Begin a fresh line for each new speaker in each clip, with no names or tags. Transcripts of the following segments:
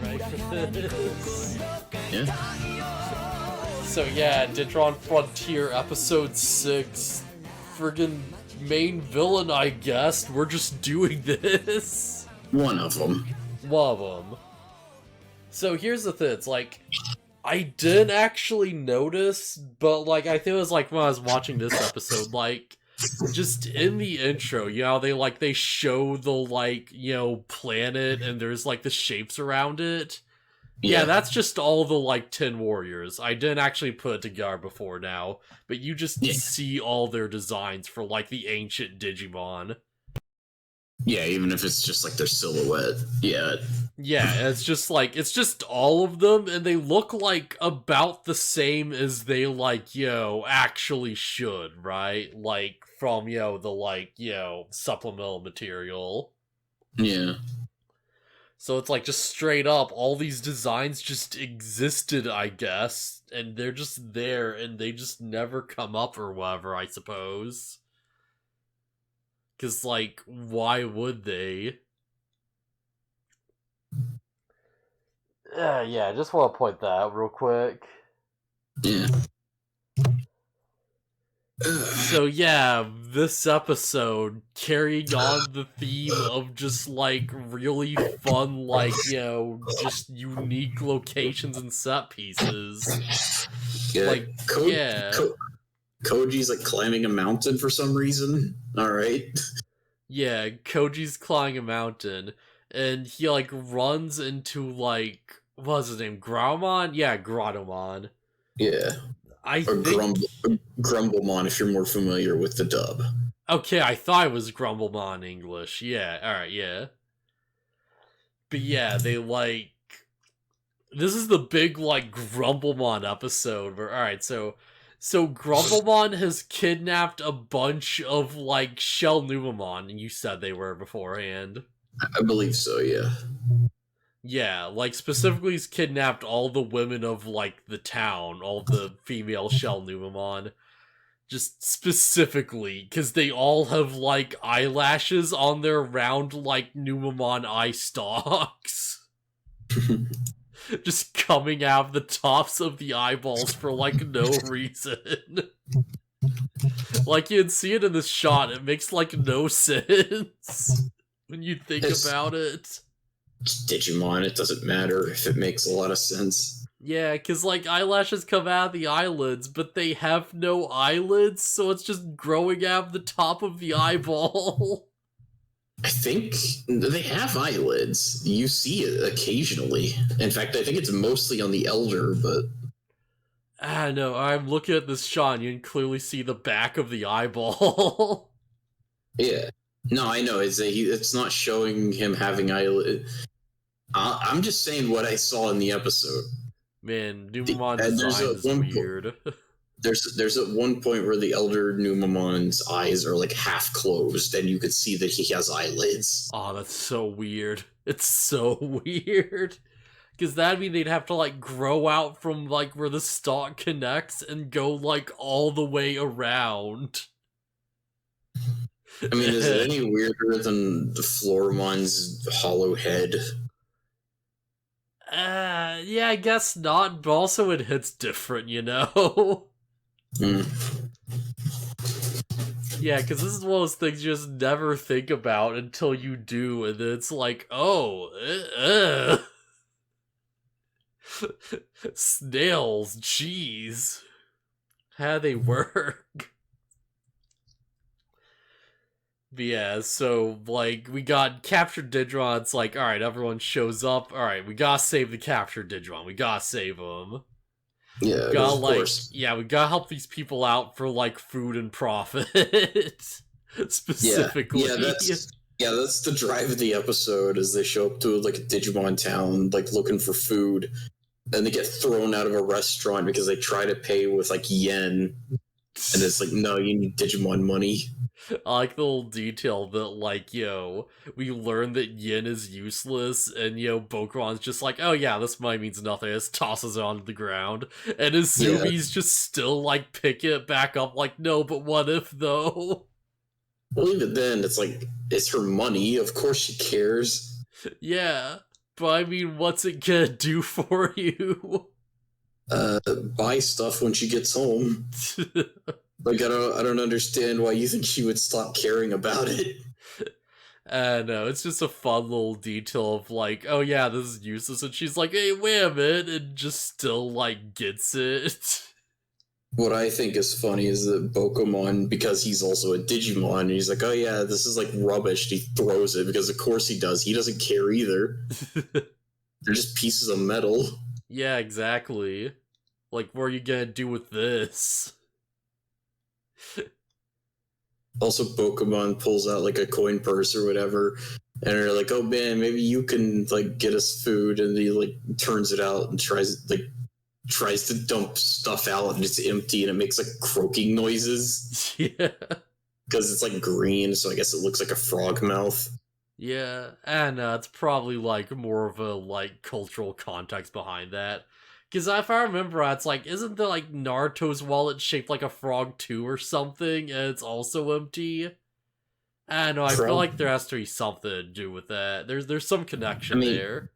Right for this.
Yeah.
So yeah, Digimon Frontier Episode 6. Friggin' main villain, I guess. We're just doing this.
One of them.
One of them. So here's the thing, it's like, I didn't actually notice, but like, I think it was like when I was watching this episode, like, just in the intro, you know, they show the, like, you know, planet and there's like the shapes around it. Yeah, that's just all the, like, 10 warriors. I didn't actually put it together before now, but you just see all their designs for, like, the ancient Digimon.
Yeah, even if it's just, like, their silhouette. Yeah.
Yeah, it's just, like, it's just all of them, and they look, like, about the same as they, like, you know, actually should, right? Like, from, you know, the, like, you know, supplemental material.
Yeah.
So it's like just straight up, all these designs just existed, I guess, and they're just there, and they just never come up or whatever, I suppose. Because, like, why would they? Yeah, I just want to point that out real quick.
Yeah.
So yeah, this episode carrying on the theme of just like really fun, like, you know, just unique locations and set pieces.
Yeah.
Like,
Koji's like climbing a mountain for some reason. Alright.
Yeah, Koji's climbing a mountain, and he like runs into like, what's his name? Grottomon? Yeah, Grottomon.
Yeah.
I
or
think
Grumblemon if you're more familiar with the dub.
Okay, I thought it was Grumblemon in English. Yeah, alright, yeah. But yeah, they like... This is the big, like, Grumblemon episode where, alright, so Grumblemon has kidnapped a bunch of, like, Shell Numamon, and you said they were beforehand.
I believe so, yeah.
Yeah, like, specifically he's kidnapped all the women of, like, the town, all the female Shell Numamon. Just specifically, because they all have, like, eyelashes on their round, like, Numamon eye stalks. Just coming out of the tops of the eyeballs for, like, no reason. Like, you'd see it in this shot, it makes, like, no sense when you think about it.
Digimon, it doesn't matter if it makes a lot of sense.
Yeah, because, like, eyelashes come out of the eyelids, but they have no eyelids, so it's just growing out of the top of the eyeball.
I think they have eyelids. You see it occasionally. In fact, I think it's mostly on the Elder, but...
I know, I'm looking at this shot, and you can clearly see the back of the eyeball.
Yeah. No, I know. It's not showing him having eyelids. I'm just saying what I saw in the episode.
Man, Numamon design is weird.
There's at one point where the Elder Numamon's eyes are like half closed, and you could see that he has eyelids.
Oh, that's so weird. It's so weird. Because that'd mean they'd have to, like, grow out from, like, where the stalk connects and go, like, all the way around.
I mean, is it any weirder than the Floramon's hollow head?
Yeah, I guess not, but also it hits different, you know? Yeah, because this is one of those things you just never think about until you do, and then it's like, oh, snails, jeez. How they work. But yeah, so, like, we got captured Digimon, it's like, alright, everyone shows up, alright, we gotta save the captured Digimon, we gotta save them.
Yeah,
we gotta,
of
like,
course.
Yeah, we gotta help these people out for, like, food and profit. Specifically.
Yeah, that's the drive of the episode, is they show up to, like, a Digimon town, like, looking for food, and they get thrown out of a restaurant because they try to pay with, like, yen, and it's like, no, you need Digimon money.
I like the little detail that, like, yo, we learn that yen is useless, and, Bokuron's just like, oh yeah, this money means nothing, it just tosses it onto the ground, and Izumi's just still, like, pick it back up, like, no, but what if, though?
Well, even then, it's like, it's her money, of course she cares.
Yeah. But I mean, what's it gonna do for you?
Buy stuff when she gets home. Like, I don't understand why you think she would stop caring about it.
No, it's just a fun little detail of like, oh yeah, this is useless, and she's like, hey, wait a minute, and just still like gets it.
What I think is funny is that Bokomon, because he's also a Digimon, and he's like, oh yeah, this is like rubbish. He throws it because of course he does. He doesn't care either. They're just pieces of metal.
Yeah, exactly. Like, what are you gonna do with this?
Also, Bokomon pulls out like a coin purse or whatever, and they're like, "Oh man, maybe you can like get us food." And he like turns it out and tries to dump stuff out, and it's empty, and it makes like croaking noises.
Yeah,
because it's like green, so I guess it looks like a frog mouth.
yeah, and it's probably like more of a like cultural context behind that. Because if I remember, it's like, isn't the like Naruto's wallet shaped like a frog too, or something, and it's also empty? I don't know. I feel like there has to be something to do with that. There's some connection there.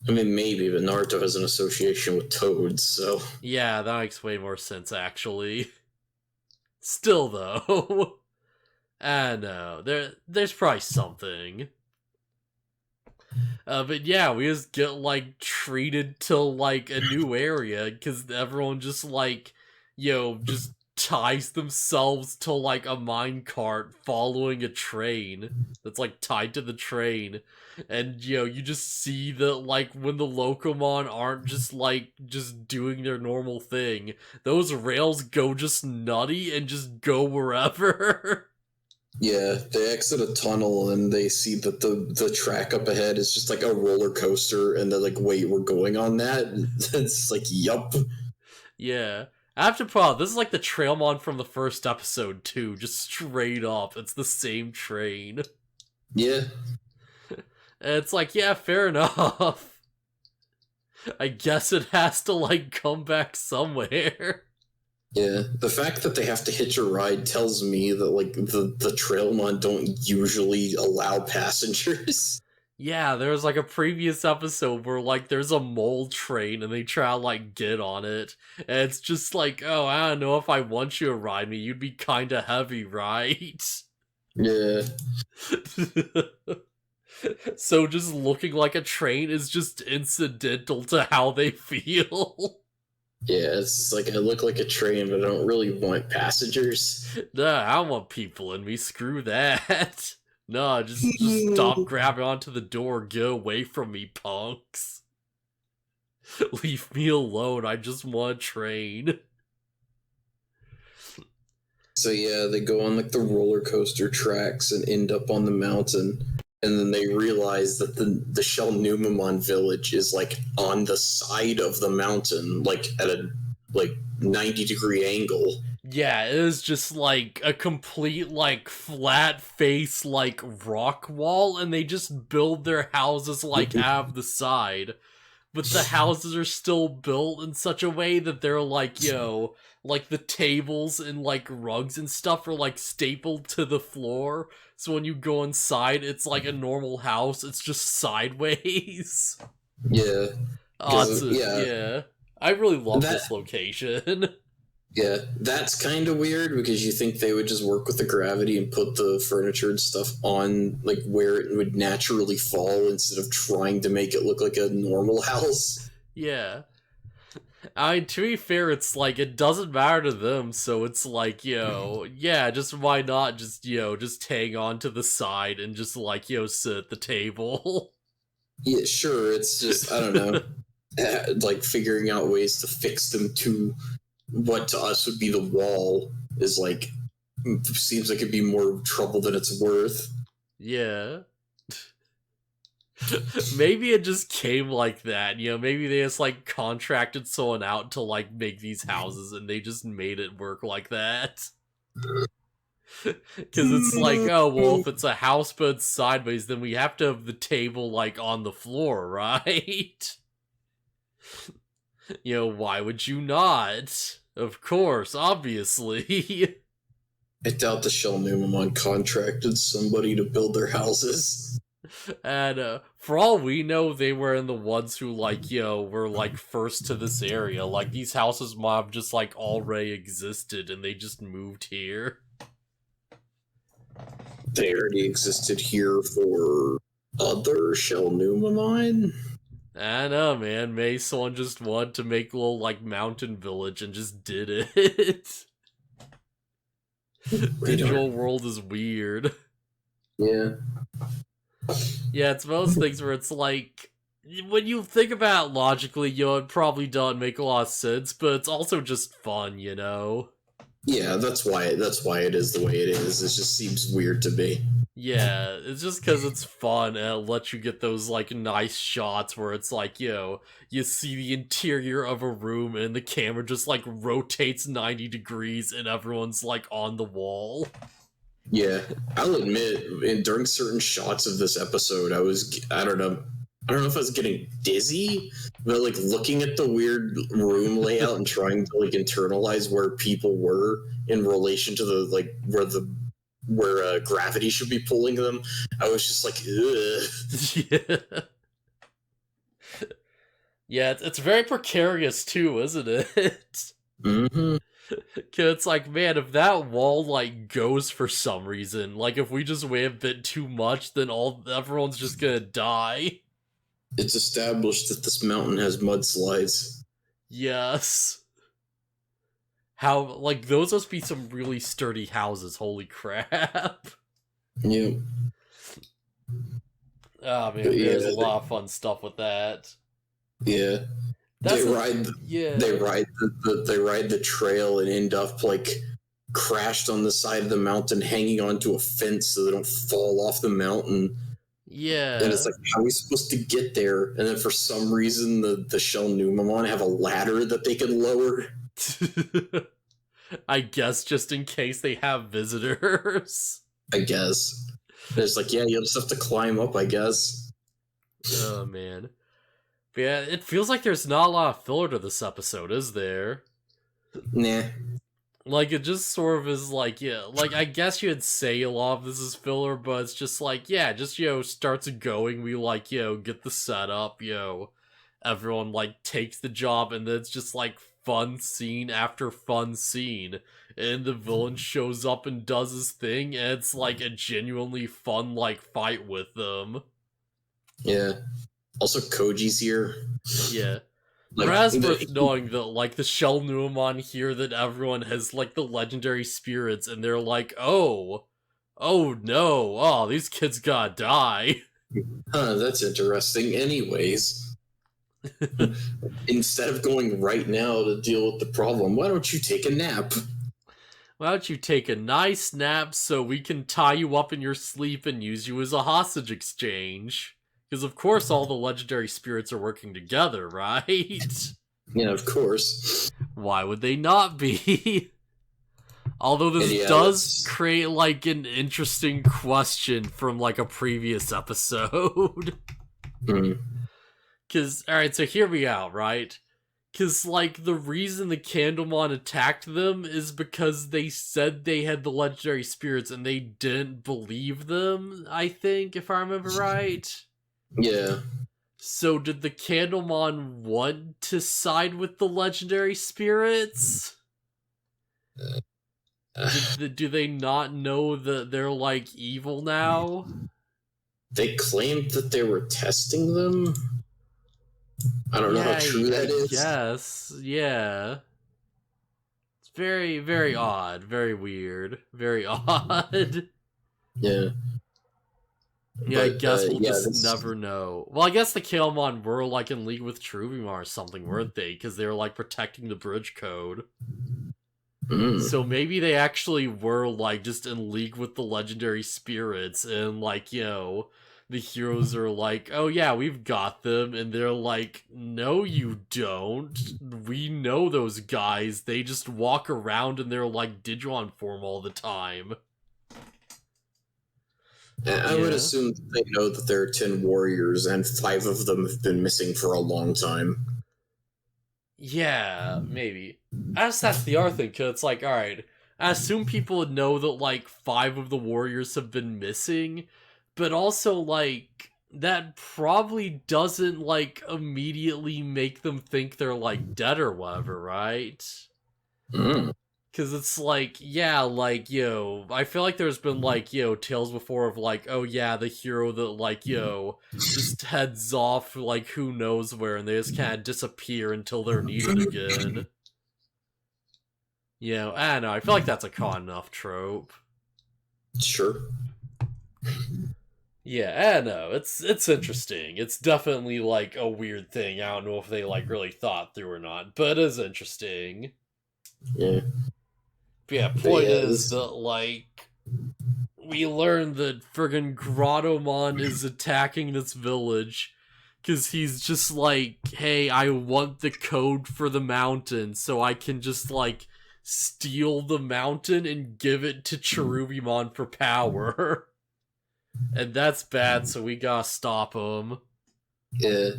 I mean, maybe, but Naruto has an association with toads, so
yeah, that makes way more sense actually. Still though, I know there's probably something. But yeah, we just get like treated to like a new area because everyone just like, just ties themselves to like a minecart following a train that's like tied to the train. And you just see that like when the Locomon aren't just doing their normal thing, those rails go just nutty and just go wherever.
Yeah, they exit a tunnel and they see that the track up ahead is just like a roller coaster, and they're like, "Wait, we're going on that?" It's like, "Yup."
Yeah. I have to point this is like the Trailmon from the first episode too, just straight up. It's the same train.
Yeah.
And it's like, yeah, fair enough. I guess it has to like come back somewhere.
Yeah, the fact that they have to hitch a ride tells me that like the Trailmon don't usually allow passengers.
Yeah, there's like a previous episode where like there's a mole train and they try to like get on it. And it's just like, oh, I don't know if I want you to ride me. You'd be kinda heavy, right?
Yeah.
So just looking like a train is just incidental to how they feel.
Yeah, it's like I look like a train, but I don't really want passengers.
Nah, I don't want people in me. Screw that. Nah, just stop grabbing onto the door. Get away from me, punks. Leave me alone. I just want a train.
So yeah, they go on like the roller coaster tracks and end up on the mountain. And then they realize that the Shell Numamon village is like on the side of the mountain, like at a like 90-degree angle.
Yeah, it is just like a complete like flat face like rock wall, and they just build their houses like out of the side. But the houses are still built in such a way that they're like, like the tables and like rugs and stuff are like stapled to the floor. So when you go inside, it's like a normal house. It's just sideways.
Yeah.
Awesome. Yeah. I really love this location.
Yeah, that's kind of weird because you think they would just work with the gravity and put the furniture and stuff on like where it would naturally fall instead of trying to make it look like a normal house.
Yeah. I mean, to be fair, it's like, it doesn't matter to them, so it's like, yeah, just why not just, just hang on to the side and just like, sit at the table.
Yeah, sure, it's just, I don't know, like figuring out ways to fix them to what to us would be the wall is like, seems like it'd be more trouble than it's worth.
Yeah. Maybe it just came like that, maybe they just like contracted someone out to like make these houses and they just made it work like that. Because it's like, oh, well, if it's a house but it's sideways, then we have to have the table like on the floor, right? Why would you not? Of course, obviously.
I doubt the Shell Numamon contracted somebody to build their houses.
And for all we know, they were the ones who, like, were, like, first to this area. Like, these houses might have just, like, already existed, and they just moved here.
They already existed here for other Shell Numamine?
I know, man. Maybe someone just wanted to make a little, like, mountain village and just did it. Digital world is weird.
Yeah.
Yeah, it's one of those things where it's like, when you think about it logically, it probably doesn't make a lot of sense, but it's also just fun,
Yeah, that's why it is the way it is. It just seems weird to me.
Yeah, it's just because it's fun and it lets you get those, like, nice shots where it's like, you see the interior of a room and the camera just, like, rotates 90 degrees and everyone's, like, on the wall.
Yeah, I'll admit, during certain shots of this episode, I don't know if I was getting dizzy, but, like, looking at the weird room layout and trying to, like, internalize where people were in relation to the, like, where gravity should be pulling them, I was just like, ugh.
Yeah. Yeah, it's very precarious too, isn't it?
Mm-hmm.
Cause it's like, man, if that wall, like, goes for some reason, like, if we just wave a bit too much, then everyone's just gonna die.
It's established that this mountain has mudslides.
Yes. How, like, those must be some really sturdy houses, holy crap.
Yeah.
Oh man, there's a lot of fun stuff with that.
Yeah. They ride the trail and end up, like, crashed on the side of the mountain, hanging onto a fence so they don't fall off the mountain.
Yeah.
And it's like, how are we supposed to get there? And then for some reason, the Shell Numamon have a ladder that they can lower.
I guess just in case they have visitors.
I guess. And it's like, yeah, you'll just have to climb up, I guess.
Oh man. But yeah, it feels like there's not a lot of filler to this episode, is there?
Nah.
Like, it just sort of is like, yeah, like, I guess you'd say a lot of this is filler, but it's just like, yeah, just, starts going, we, like, get the setup, everyone, like, takes the job, and then it's just, like, fun scene after fun scene, and the villain shows up and does his thing, and it's, like, a genuinely fun, like, fight with them.
Yeah. Also, Koji's here.
Yeah. Like, Rasmuth knowing that, like, the Shell Numamon hear that everyone has, like, the legendary spirits, and they're like, oh no, these kids gotta die.
Huh, that's interesting. Anyways, instead of going right now to deal with the problem, why don't you take a nap?
Why don't you take a nice nap so we can tie you up in your sleep and use you as a hostage exchange? Because, of course, all the legendary spirits are working together, right?
Yeah, of course.
Why would they not be? Although this does create, like, an interesting question from, like, a previous episode. Because, alright, so hear me out, right? Because, like, the reason the Candlemon attacked them is because they said they had the legendary spirits and they didn't believe them, I think, if I remember right.
Yeah.
So did the Candlemon want to side with the legendary spirits? Do they not know that they're, like, evil now?
They claimed that they were testing them? I don't know how true that is.
Yes, yeah. It's very, very odd. Very weird. Very odd.
Yeah.
Yeah, I guess we'll just never know. Well, I guess the Kalemon were, like, in league with Truvimar or something, weren't they? Because they were, like, protecting the bridge code. So maybe they actually were, like, just in league with the legendary spirits, and, like, the heroes are like, oh yeah, we've got them, and they're like, no you don't. We know those guys. They just walk around in their, like, Digimon form all the time.
I would assume they know that there are 10 warriors, and 5 of them have been missing for a long time.
Yeah, maybe. I guess that's the other thing, because it's like, alright, I assume people would know that, like, 5 of the warriors have been missing, but also, like, that probably doesn't, like, immediately make them think they're, like, dead or whatever, right?
Mm.
Because it's like, yeah, like, I feel like there's been, like, tales before of, like, oh yeah, the hero that, like, just heads off, like, who knows where, and they just kind of disappear until they're needed again. I don't know, I feel like that's a common enough trope.
Sure.
Yeah, I know, it's interesting. It's definitely, like, a weird thing. I don't know if they, like, really thought through or not, but it is interesting.
Yeah.
But yeah, point is that, like, we learn that friggin' Grottomon is attacking this village because he's just like, hey, I want the code for the mountain so I can just, like, steal the mountain and give it to Cherubimon for power. And that's bad, so we gotta stop him.
Yeah.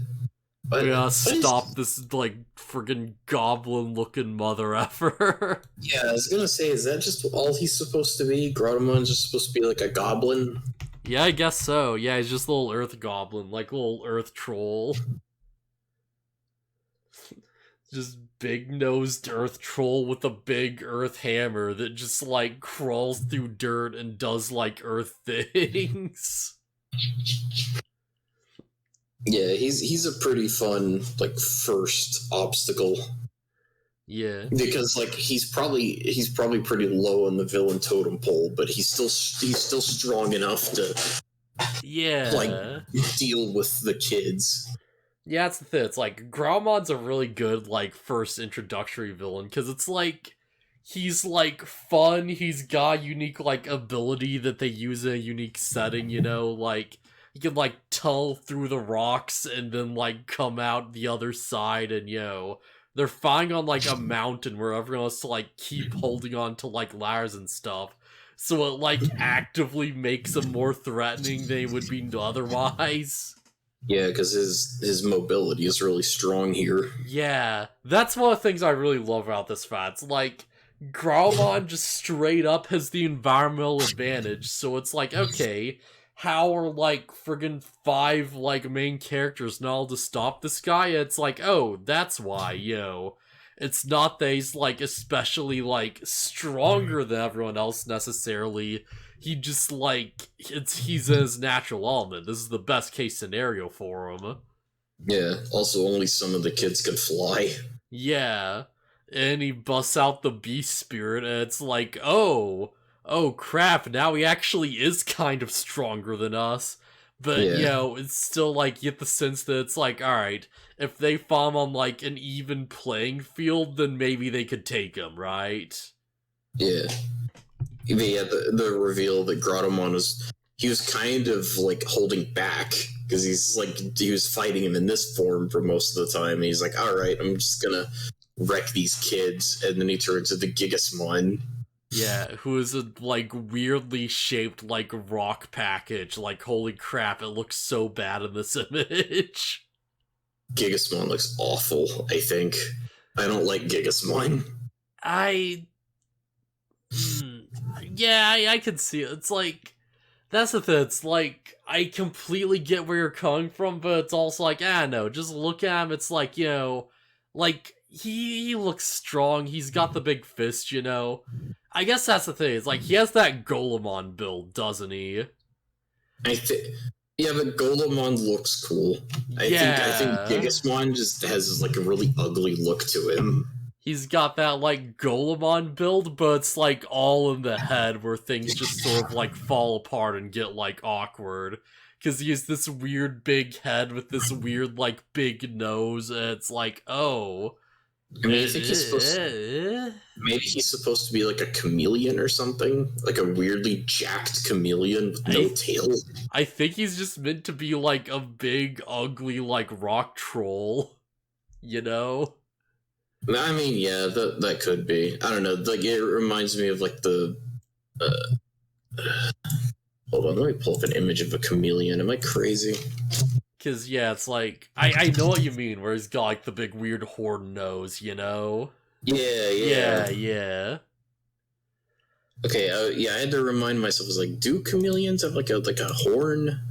But,
We gotta stop this, like, friggin' goblin-looking mother effer.
Yeah, I was gonna say, is that just all he's supposed to be? Grottomon's just supposed to be like a goblin?
Yeah, I guess so. Yeah, he's just a little earth goblin, like a little earth troll. Just big-nosed earth troll with a big earth hammer that just, like, crawls through dirt and does, like, earth things.
Yeah, he's a pretty fun, like, first obstacle.
Yeah.
Because, like, he's probably pretty low on the villain totem pole, but he's still strong enough to like deal with the kids.
Yeah, that's the thing. It's like Graumon's a really good, like, first introductory villain because it's like he's, like, fun. He's got a unique, like, ability that they use in a unique setting. Like he can, like, tunnel through the rocks and then, like, come out the other side, and they're flying on, like, a mountain where everyone has to, like, keep holding on to, like, ladders and stuff. So it, like, actively makes them more threatening than they would be otherwise.
Yeah, because his mobility is really strong here.
Yeah, that's one of the things I really love about this fight. It's like, Graumon just straight up has the environmental advantage, so it's like, okay, how are, like, friggin' 5, like, main characters not able to stop this guy? It's like, oh, that's why, It's not that he's, like, especially, like, stronger than everyone else necessarily. He just, like, he's in his natural element. This is the best case scenario for him.
Yeah, also only some of the kids can fly.
Yeah, and he busts out the beast spirit, and it's like, oh crap, now he actually is kind of stronger than us. But, it's still like, you get the sense that it's like, alright, if they fall on, like, an even playing field, then maybe they could take him, right?
Yeah. Yeah, the reveal that Grottomon he was kind of, like, holding back, because he was fighting him in this form for most of the time, and he's like, alright, I'm just gonna wreck these kids, and then he turns into Gigasmon.
Yeah, who is a, like, weirdly shaped, like, rock package. Like, holy crap, it looks so bad in this image.
Gigasmon looks awful, I think. I don't like Gigasmon.
Yeah, I can see it. It's like, that's the thing, it's like, I completely get where you're coming from, but it's also like, no, just look at him, it's like, like, he looks strong, he's got the big fist, I guess that's the thing, it's like, he has that Golemon build, doesn't he?
Yeah, but Golemon looks cool. I think Gigasmon just has, like, a really ugly look to him.
He's got that, like, Golemon build, but it's, like, all in the head where things just sort of, like, fall apart and get, like, awkward. Because he has this weird big head with this weird, like, big nose, and it's like, oh.
I mean, I think maybe he's supposed to be, like, a chameleon or something? Like a weirdly jacked chameleon with no tail?
I think he's just meant to be, like, a big, ugly, like, rock troll.
I mean, yeah, that could be. I don't know. Like, it reminds me of, like, the. Hold on, let me pull up an image of a chameleon. Am I crazy?
Because, yeah, it's like, I know what you mean, where he's got, like, the big weird horn nose,
Yeah.
Yeah.
Okay, yeah, I had to remind myself. I was like, do chameleons have like a horn?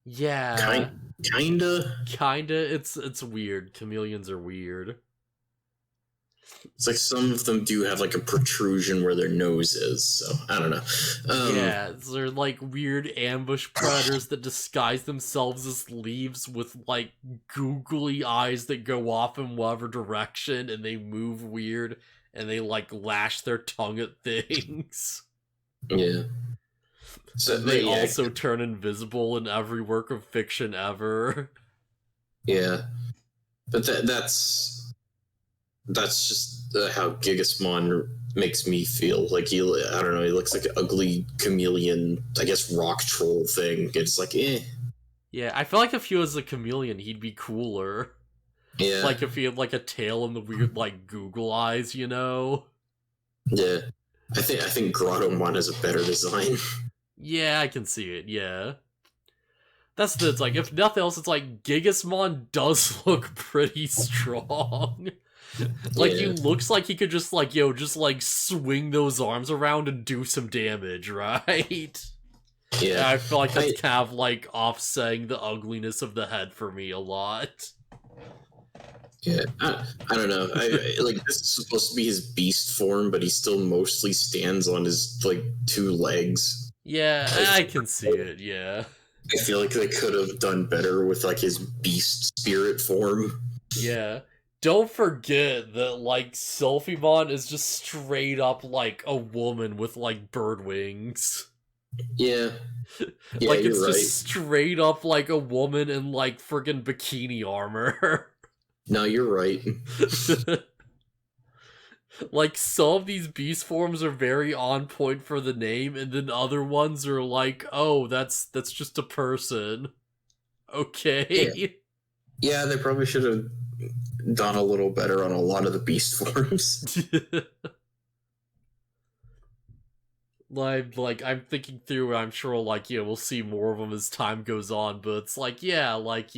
Yeah.
Kinda.
It's weird. Chameleons are weird.
It's like some of them do have like a protrusion where their nose is, so I don't know.
Yeah, they're like weird ambush predators that disguise themselves as leaves with like googly eyes that go off in whatever direction, and they move weird, and they like lash their tongue at things.
Yeah. So
And they
yeah,
also turn invisible in every work of fiction ever.
yeah, but that's just how Gigasmon makes me feel. Like I don't know, he looks like an ugly chameleon, I guess rock troll thing. It's like,
Yeah, I feel like if he was a chameleon, he'd be cooler.
yeah,
Like if he had like a tail and the weird like Google eyes, you know?
yeah. I think Grottomon has a better design.
Yeah, I can see it, yeah. That's the, it's like, if nothing else, it's like, Gigasmon does look pretty strong. Like, he looks like he could just, like, just, like, swing those arms around and do some damage, right?
Yeah.
And I feel like that's kind of, like, offsetting the ugliness of the head for me a lot.
Yeah, I don't know. I like, this is supposed to be his beast form, but he still mostly stands on his, like, 2 legs.
Yeah, I can see it, yeah.
I feel like they could have done better with like his beast spirit form.
Yeah. Don't forget that, like, Sylphimon is just straight up, like, a woman with, like, bird wings.
Yeah.
Like, it's just straight up, like, a woman in, like, friggin' bikini armor.
No, you're right.
Like, some of these beast forms are very on point for the name, and then other ones are like, oh, that's just a person. Okay.
Yeah, they probably should have done a little better on a lot of the beast forms.
Like, I'm thinking through, I'm sure, like, we'll see more of them as time goes on, but it's like, yeah, like,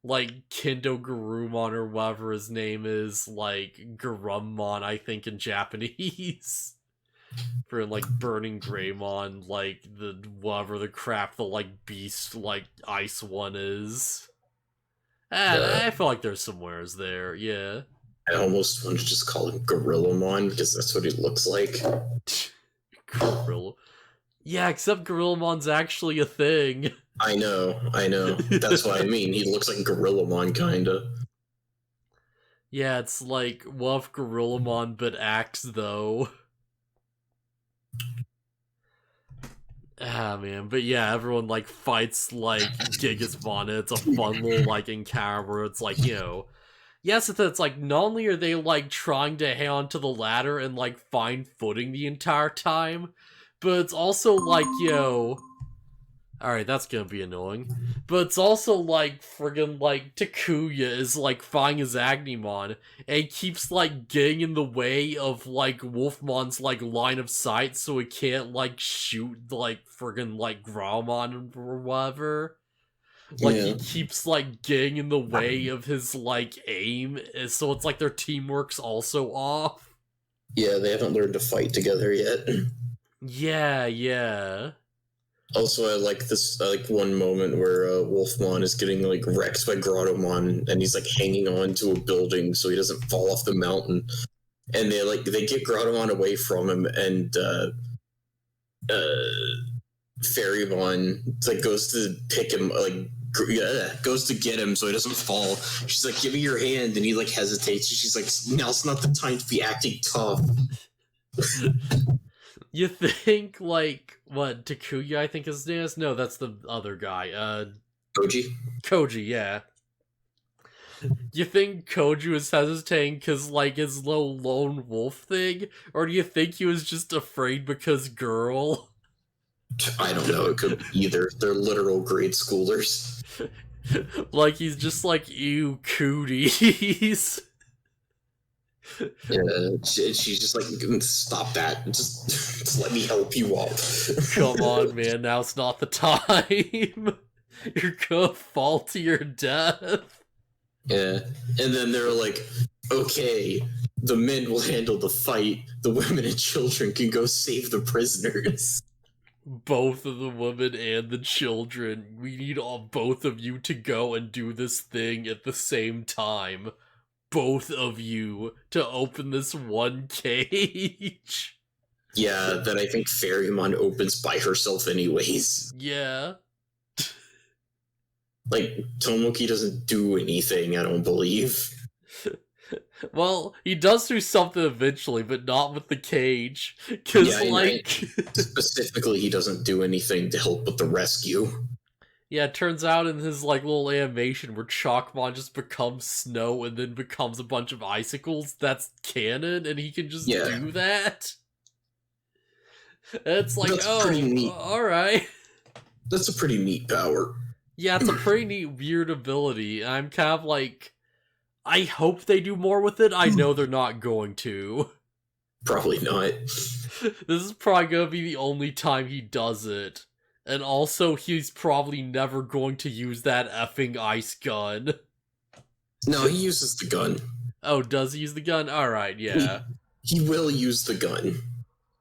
like, Kendo Garurumon or whatever his name is, like, Garumon, I think, in Japanese. For, like, Burning Greymon, like, whatever the crap the, like, beast, like, ice one is. I feel like there's somewheres there, yeah.
I almost want to just call him Gorillamon, because that's what he looks like.
Gorilla. Yeah, except Gorillamon's actually a thing.
I know. That's what I mean. He looks like Gorillamon, kinda.
Yeah, it's like Wolf Gorillamon, but axe, though. Ah, man. But yeah, everyone, like, fights, like, Gigasmon, and it's a fun little, like, encounter where it's like, yes, it's like, not only are they, like, trying to hang on to the ladder and, like, find footing the entire time, but it's also like, alright, that's gonna be annoying. But it's also like, friggin' like, Takuya is like finding his Agnemon, and he keeps like getting in the way of like Wolfmon's like line of sight so he can't like shoot like friggin' like Gromon or whatever. Like, he keeps like getting in the way of his like aim, so it's like their teamwork's also off.
Yeah, they haven't learned to fight together yet.
Yeah.
Also, I like this, like one moment where Wolfmon is getting like wrecked by Grottomon, and he's like hanging on to a building so he doesn't fall off the mountain. And they get Grottomon away from him, and Fairymon like goes to pick him, like goes to get him so he doesn't fall. She's like, "Give me your hand," and he like hesitates. She's like, "Now's not the time to be acting tough."
You think, like, what, Takuya, I think his name is? No, that's the other guy. Koji, yeah. You think Koji was hesitating because, like, his little lone wolf thing? Or do you think he was just afraid because girl?
I don't know, it could be either. They're literal grade schoolers.
Like, he's just like, ew, cooties.
Yeah, she's just like, stop that. Just let me help you up.
Come on, man, now's not the time. You're gonna fall to your death.
Yeah, and then they're like, okay, the men will handle the fight, the women and children can go save the prisoners.
Both of the women and the children. We need both of you to go and do this thing at the same time. Both of you to open this one cage.
Yeah, that I think Fairymon opens by herself anyways.
Yeah.
Like, Tomoki doesn't do anything, I don't believe.
Well, he does do something eventually, but not with the cage. Because,
specifically, he doesn't do anything to help with the rescue.
Yeah, it turns out in his, little animation where Chalkmon just becomes snow and then becomes a bunch of icicles, that's canon, and he can just do that? And it's like,
that's pretty neat.
Alright.
That's a pretty neat power.
Yeah, it's a pretty neat, weird ability. I'm kind of like, I hope they do more with it. I know they're not going to.
Probably not.
This is probably going to be the only time he does it. And also, he's probably never going to use that effing ice gun.
No, he uses the gun.
Oh, does he use the gun? Alright, yeah.
He will use the gun.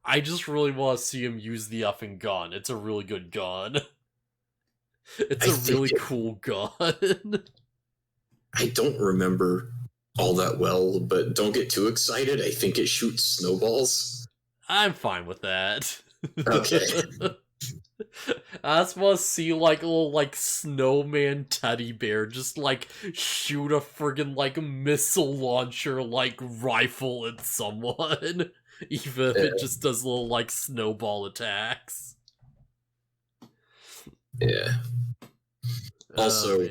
I just really want to see him use the effing gun. It's a really good gun. It's a really cool gun.
I don't remember all that well, but don't get too excited. I think it shoots snowballs.
I'm fine with that.
Okay.
I just want to see, a little, snowman teddy bear just, shoot a friggin', missile launcher, rifle at someone. Even if it just does little, snowball attacks.
Yeah. Also, we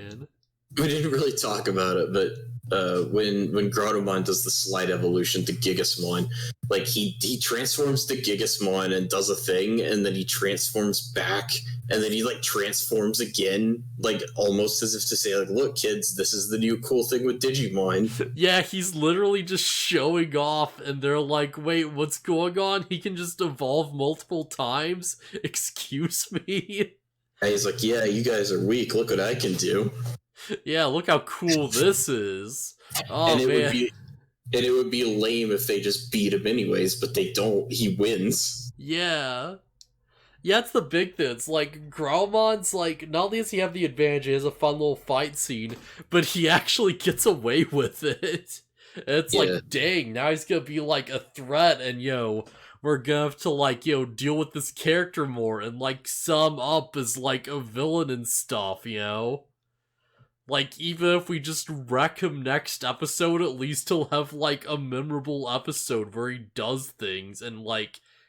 didn't really talk about it, but when Grottomon does the slight evolution to Gigasmon, he transforms to Gigasmon and does a thing, and then he transforms back, and then he transforms again, almost as if to say, look kids, this is the new cool thing with Digimon.
Yeah, he's literally just showing off, and they're like, wait, what's going on? He can just evolve multiple times? Excuse me?
And he's like, yeah, you guys are weak, look what I can do.
Yeah, look how cool this is. Oh,
and
man.
It would be lame if they just beat him anyways, but they don't. He wins.
Yeah. Yeah, it's the big thing. It's Graumon's, not only does he have the advantage, he has a fun little fight scene, but he actually gets away with it. And it's dang, now he's gonna be, a threat, and, we're gonna have to, deal with this character more, and, sum up as, a villain and stuff, even if we just wreck him next episode, at least he'll have, a memorable episode where he does things and,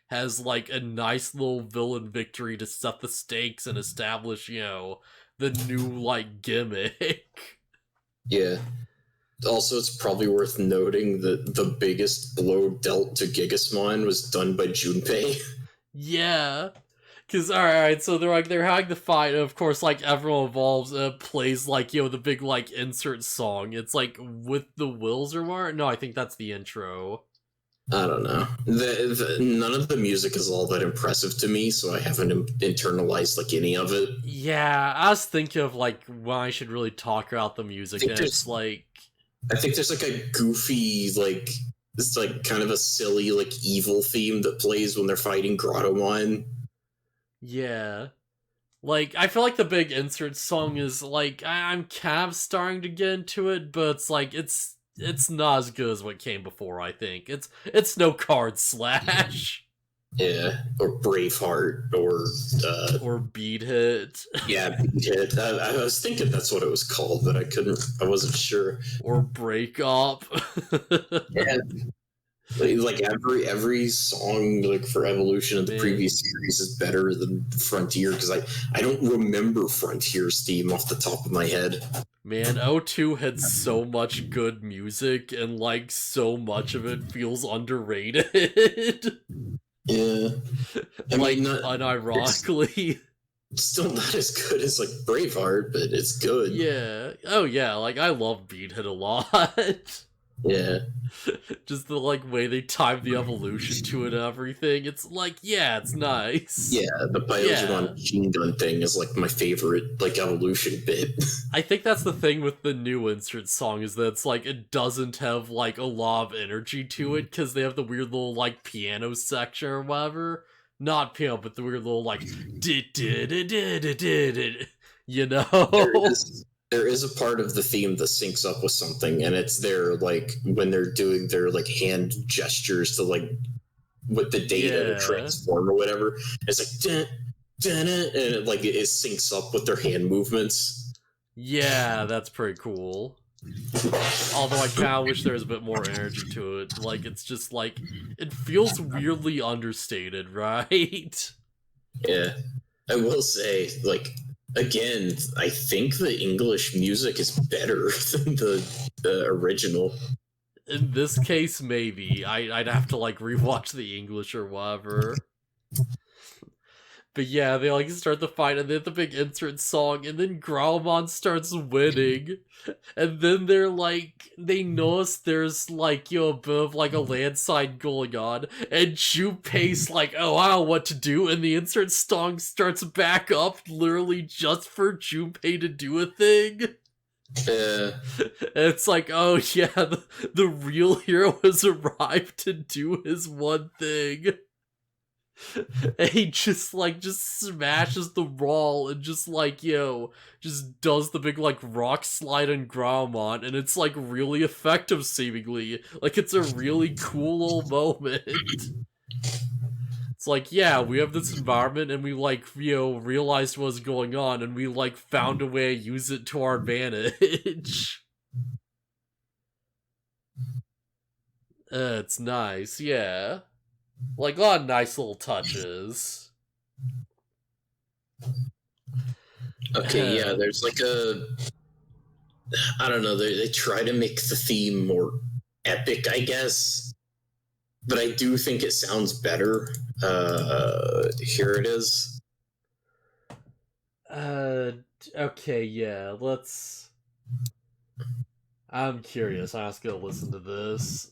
has, a nice little villain victory to set the stakes and establish, the new, gimmick.
Yeah. Also, it's probably worth noting that the biggest blow dealt to Gigasmon was done by Junpei.
Yeah. Because, alright, so they're having the fight, and of course, everyone evolves, and it plays, the big, insert song. It's, With the Wills or more? No, I think that's the intro.
I don't know. None of the music is all that impressive to me, so I haven't internalized, any of it.
Yeah, I was thinking of, when I should really talk about the music, and it's,
I think there's, a goofy, it's, kind of a silly, evil theme that plays when they're fighting Grottomon.
Yeah. I feel like the big insert song is, I'm kind of starting to get into it, but it's not as good as what came before, I think. It's no Card Slash.
Yeah, or Braveheart,
or Beat Hit.
Yeah, Beat Hit. I was thinking that's what it was called, but I wasn't sure.
Or Break Up.
Yeah. Every song for Evolution of the previous series is better than Frontier, because I don't remember Frontier's theme off the top of my head.
Man, O2 had so much good music, and so much of it feels underrated.
Yeah. I mean,
unironically.
It's still not as good as Braveheart, but it's good.
Yeah. Oh yeah, I love Beat Hit a lot.
Yeah.
Just the like way they time the evolution to it and everything. It's like, yeah, it's nice.
Yeah, the Biogemon machine gun thing is like my favorite like evolution bit.
I think that's the thing with the new insert song is that it's like it doesn't have like a lot of energy to it because they have the weird little like piano section or whatever. Not piano, but the weird little like you know.
There is a part of the theme that syncs up with something, and it's their like when they're doing their like hand gestures to like with the data to transform or whatever. It's like dun, dun, dun, and it syncs up with their hand movements.
Yeah, that's pretty cool. Although I kinda wish there was a bit more energy to it. Like, it's just like, it feels weirdly understated, right?
Yeah. I will say, like, again, I think the English music is better than the original.
In this case, maybe. I'd have to, like, rewatch the English or whatever. But yeah, they like start the fight and then the big insert song, and then Grottomon starts winning. And then they're like, they notice there's like, a bit of like a landslide going on, and Junpei's like, oh, I don't know what to do, and the insert song starts back up literally just for Junpei to do a thing.
Yeah.
It's like, oh yeah, the real hero has arrived to do his one thing. And he just smashes the wall and just like, just does the big like rock slide on Grottomon, and it's like really effective seemingly. Like it's a really cool little moment. It's like, yeah, we have this environment and we like, realized what's going on and we like found a way to use it to our advantage. It's nice, yeah. Like, a lot of nice little touches.
Okay, yeah, there's like I don't know, they try to make the theme more epic, I guess. But I do think it sounds better. Here it is.
Okay, yeah, let's... I'm curious, I'm just gonna listen to this.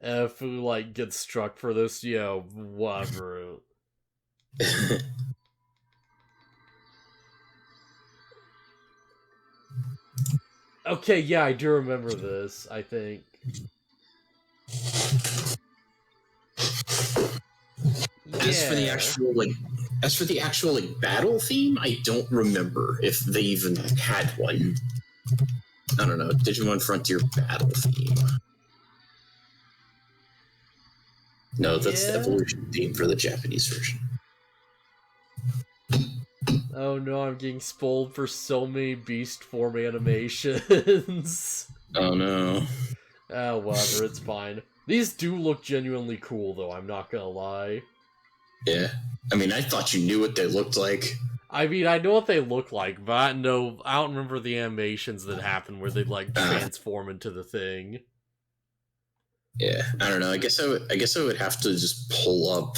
If we, like, get struck for this, whatever. Okay, yeah, I do remember this, I think.
As for the actual battle theme, I don't remember if they even had one. I don't know, Digimon Frontier battle theme. No, that's the evolution theme for the Japanese version.
Oh no, I'm getting spoiled for so many beast form animations.
Oh no.
Oh, whatever, it's fine. These do look genuinely cool, though, I'm not gonna lie.
Yeah. I mean, I thought you knew what they looked like.
I mean, I know what they look like, but I don't remember the animations that happen where they, like, transform into the thing.
Yeah, I don't know. I guess I would have to just pull up.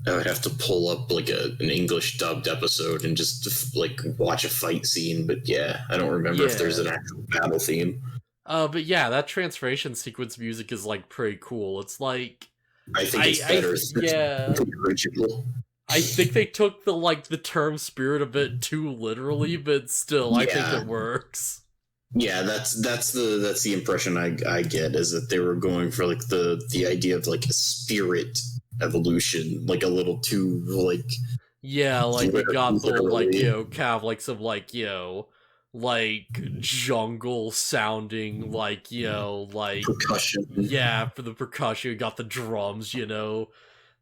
I would have to pull up like an English dubbed episode and just like watch a fight scene. But yeah, I don't remember if there's an actual battle theme.
But yeah, that transformation sequence music is like pretty cool. It's like
I think it's better than the original.
I think they took the term spirit a bit too literally, but still, I think it works.
Yeah, that's the impression I get, is that they were going for like the idea of like a spirit evolution, like a little too like
like we got the like kind of like some like like jungle sounding like like
percussion.
Yeah, for the percussion, we got the drums, the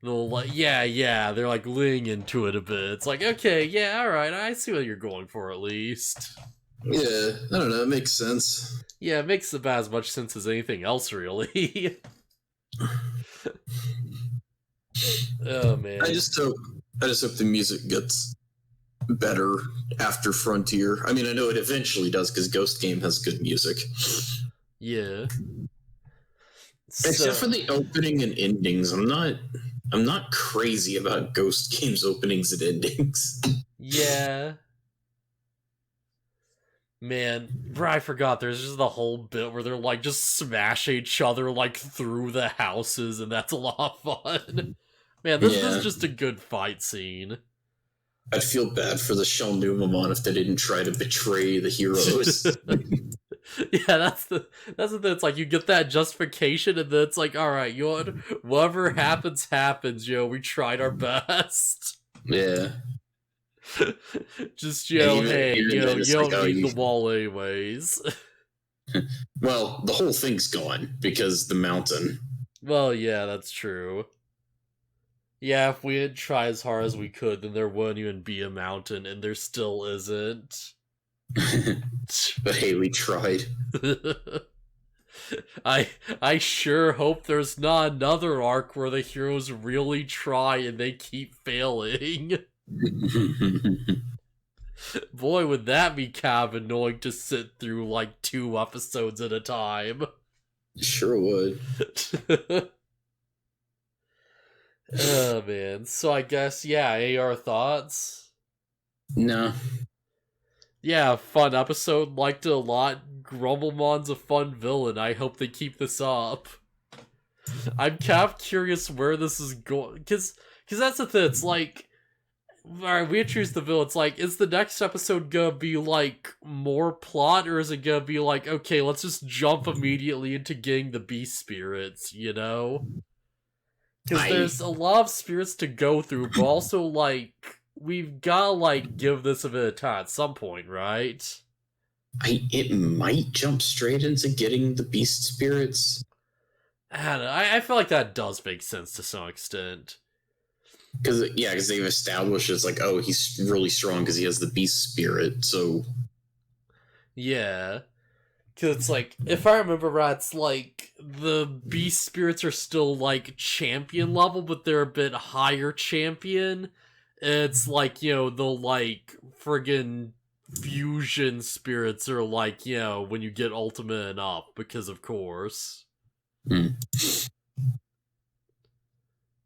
like they're like leaning into it a bit. It's like, okay, yeah, all right, I see what you're going for at least.
Yeah, I don't know, it makes sense.
Yeah, it makes about as much sense as anything else, really. Oh man,
I just hope the music gets better after Frontier. I mean, I know it eventually does because Ghost Game has good music.
Yeah.
Except for the opening and endings, I'm not crazy about Ghost Game's openings and endings.
Yeah. Man, bro, I forgot. There's just the whole bit where they're like just smash each other like through the houses, and that's a lot of fun. Man, this is just a good fight scene.
I'd feel bad for the Shelnumamon if they didn't try to betray the heroes.
Yeah, that's the thing. It's like you get that justification, and then it's like, all right, you know what? Whatever happens. You know, we tried our best.
Yeah.
Just hey, you don't
like,
need the wall anyways.
Well, the whole thing's gone because the mountain.
Well, yeah, that's true. Yeah, if we didn't try as hard as we could, then there wouldn't even be a mountain, and there still isn't.
But hey, we tried.
I sure hope there's not another arc where the heroes really try and they keep failing. Boy, would that be kind of annoying to sit through like 2 episodes at a time.
Sure would.
Oh man. So I guess, yeah, AR thoughts?
No.
Yeah, fun episode, liked it a lot. Grumblemon's a fun villain. I hope they keep this up. I'm kind of curious where this is going, because that's the thing, it's like, alright, we introduced the villain, it's like, is the next episode gonna be like more plot, or is it gonna be like, okay, let's just jump immediately into getting the beast spirits, you know? Because there's a lot of spirits to go through, but also, like, we've gotta, like, give this a bit of time at some point, right?
It might jump straight into getting the beast spirits.
I don't know, I feel like that does make sense to some extent.
Because they've established it's like, oh, he's really strong because he has the beast spirit, so...
Yeah. Because it's like, if I remember right, it's like, the beast spirits are still, like, champion level, but they're a bit higher champion. It's like, you know, the, like, friggin' fusion spirits are like, you know, when you get ultimate and up, because of course.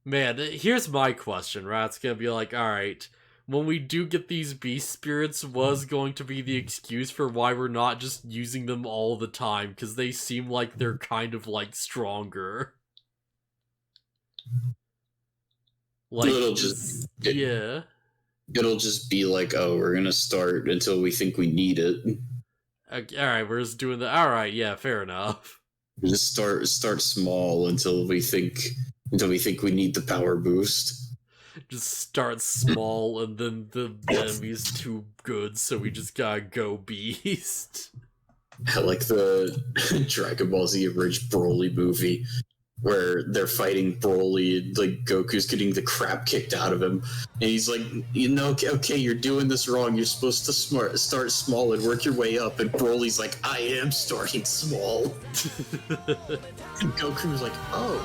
Man, here's my question, right? It's gonna be like, alright, when we do get these beast spirits, was going to be the excuse for why we're not just using them all the time, because they seem like they're kind of, like, stronger. Like,
It'll just be like, oh, we're gonna start until we think we need it.
Alright, we're just doing the... Alright, yeah, fair enough.
Just start small until we think we need the power boost.
Just start small, and then the enemy's too good, so we just gotta go beast.
I like the Dragon Ball Z Abridged Broly movie, where they're fighting Broly, and like Goku's getting the crap kicked out of him, and he's like, you know, okay, you're doing this wrong. You're supposed to start small and work your way up. And Broly's like, I am starting small. And Goku's like, oh.